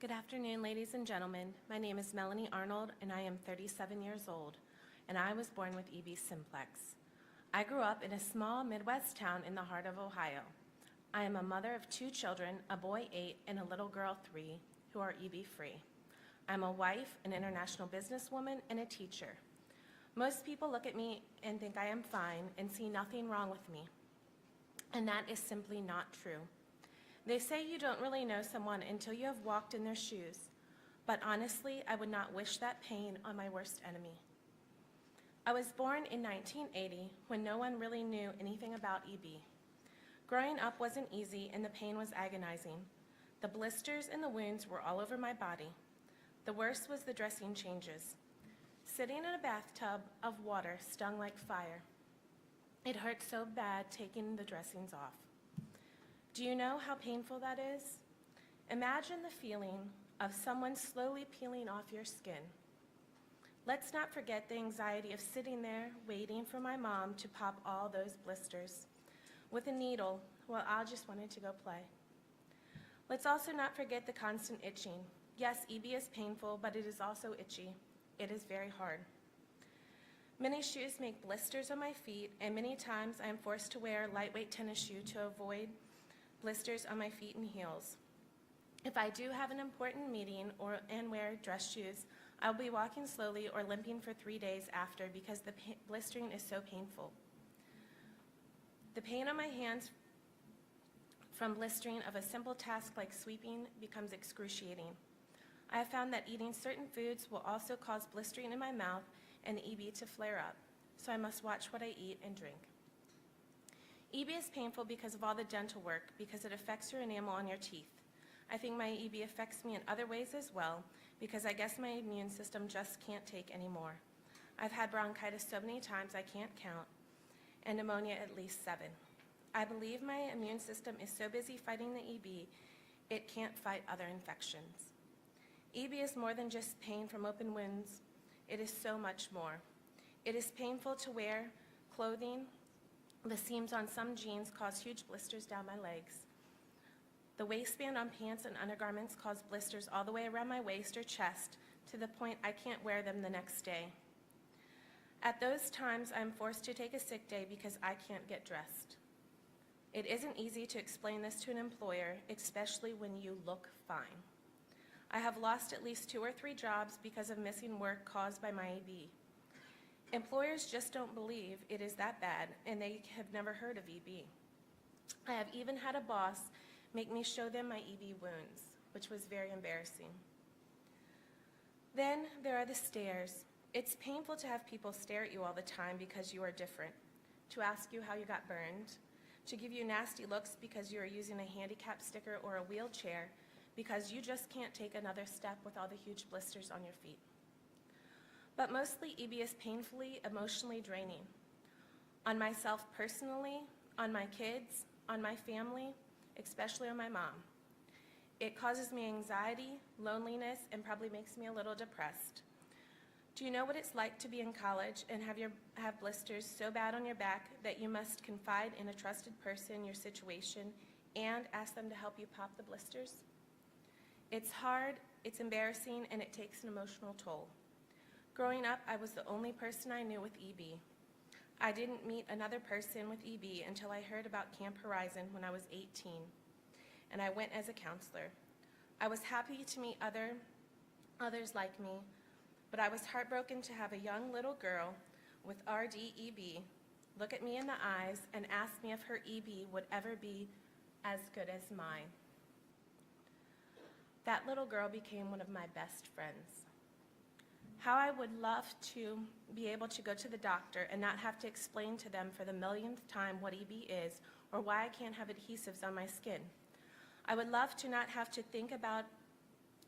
Good afternoon, ladies and gentlemen. My name is Melanie Arnold, and I am 37 years old, and I was born with EB simplex. I grew up in a small Midwest town in the heart of Ohio. I am a mother of 2 children, a boy 8 and a little girl 3, who are EB-free. I'm a wife, an international businesswoman, and a teacher. Most people look at me and think I am fine and see nothing wrong with me, and that is simply not true. They say you don't really know someone until you have walked in their shoes, but honestly, I would not wish that pain on my worst enemy. I was born in 1980 when no one really knew anything about EB. Growing up wasn't easy and the pain was agonizing. The blisters and the wounds were all over my body. The worst was the dressing changes. Sitting in a bathtub of water stung like fire. It hurt so bad taking the dressings off. Do you know how painful that is? Imagine the feeling of someone slowly peeling off your skin. Let's not forget the anxiety of sitting there waiting for my mom to pop all those blisters with a needle while I just wanted to go play. Let's also not forget the constant itching. Yes, EB is painful, but it is also itchy. It is very hard. Many shoes make blisters on my feet, and many times I am forced to wear a lightweight tennis shoe to avoid blisters on my feet and heels. If I do have an important meeting and wear dress shoes, I'll be walking slowly or limping for 3 days after because the blistering is so painful. The pain on my hands from blistering of a simple task like sweeping becomes excruciating. I have found that eating certain foods will also cause blistering in my mouth and the EB to flare up, so I must watch what I eat and drink. EB is painful because of all the dental work, because it affects your enamel on your teeth. I think my EB affects me in other ways as well, because I guess my immune system just can't take anymore. I've had bronchitis so many times I can't count, and pneumonia at least 7. I believe my immune system is so busy fighting the EB, it can't fight other infections. EB is more than just pain from open wounds. It is so much more. It is painful to wear clothing. The seams on some jeans cause huge blisters down my legs. The waistband on pants and undergarments cause blisters all the way around my waist or chest to the point I can't wear them the next day. At those times, I'm forced to take a sick day because I can't get dressed. It isn't easy to explain this to an employer, especially when you look fine. I have lost at least 2 or 3 jobs because of missing work caused by my EB. Employers just don't believe it is that bad, and they have never heard of EB. I have even had a boss make me show them my EB wounds, which was very embarrassing. Then there are the stares. It's painful to have people stare at you all the time because you are different, to ask you how you got burned, to give you nasty looks because you are using a handicap sticker or a wheelchair because you just can't take another step with all the huge blisters on your feet. But mostly EB is painfully, emotionally draining. On myself personally, on my kids, on my family, especially on my mom. It causes me anxiety, loneliness, and probably makes me a little depressed. Do you know what it's like to be in college and have blisters so bad on your back that you must confide in a trusted person in your situation and ask them to help you pop the blisters? It's hard, it's embarrassing, and it takes an emotional toll. Growing up, I was the only person I knew with EB. I didn't meet another person with EB until I heard about Camp Horizon when I was 18, and I went as a counselor. I was happy to meet others like me, but I was heartbroken to have a young little girl with RD-EB look at me in the eyes and ask me if her EB would ever be as good as mine. That little girl became one of my best friends. How I would love to be able to go to the doctor and not have to explain to them for the millionth time what EB is or why I can't have adhesives on my skin. I would love to not have to think about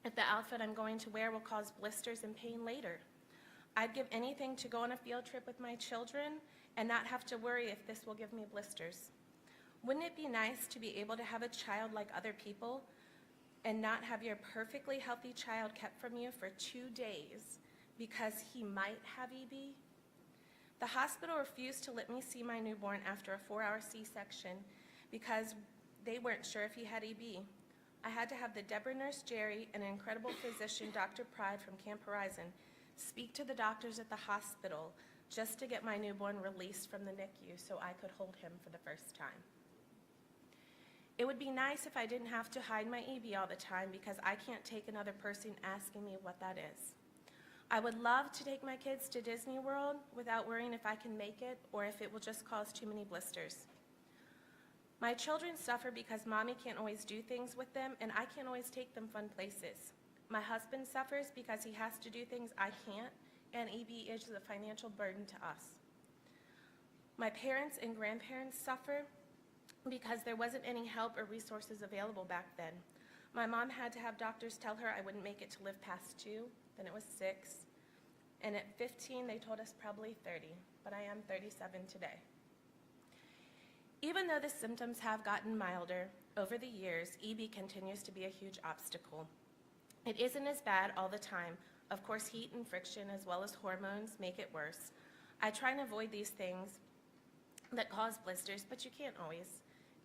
if the outfit I'm going to wear will cause blisters and pain later. I'd give anything to go on a field trip with my children and not have to worry if this will give me blisters. Wouldn't it be nice to be able to have a child like other people and not have your perfectly healthy child kept from you for 2 days because he might have EB? The hospital refused to let me see my newborn after a 4-hour C-section because they weren't sure if he had EB. I had to have the Debra nurse Jerry and an incredible physician, Dr. Pride from Camp Horizon, speak to the doctors at the hospital just to get my newborn released from the NICU so I could hold him for the first time. It would be nice if I didn't have to hide my EB all the time because I can't take another person asking me what that is. I would love to take my kids to Disney World without worrying if I can make it or if it will just cause too many blisters. My children suffer because mommy can't always do things with them and I can't always take them fun places. My husband suffers because he has to do things I can't, and EB is a financial burden to us. My parents and grandparents suffer because there wasn't any help or resources available back then. My mom had to have doctors tell her I wouldn't make it to live past 2, then it was 6, and at 15 they told us probably 30, but I am 37 today. Even though the symptoms have gotten milder over the years, EB continues to be a huge obstacle. It isn't as bad all the time. Of course, heat and friction as well as hormones make it worse. I try and avoid these things that cause blisters, but you can't always.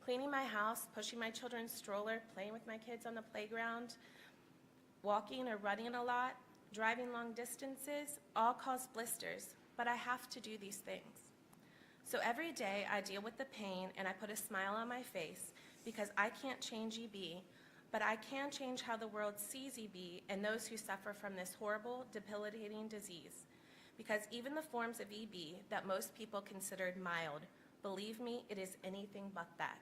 Cleaning my house, pushing my children's stroller, playing with my kids on the playground, walking or running a lot, driving long distances, all cause blisters, but I have to do these things. So every day I deal with the pain and I put a smile on my face because I can't change EB, but I can change how the world sees EB and those who suffer from this horrible, debilitating disease. Because even the forms of EB that most people considered mild, believe me, it is anything but that.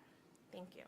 Thank you.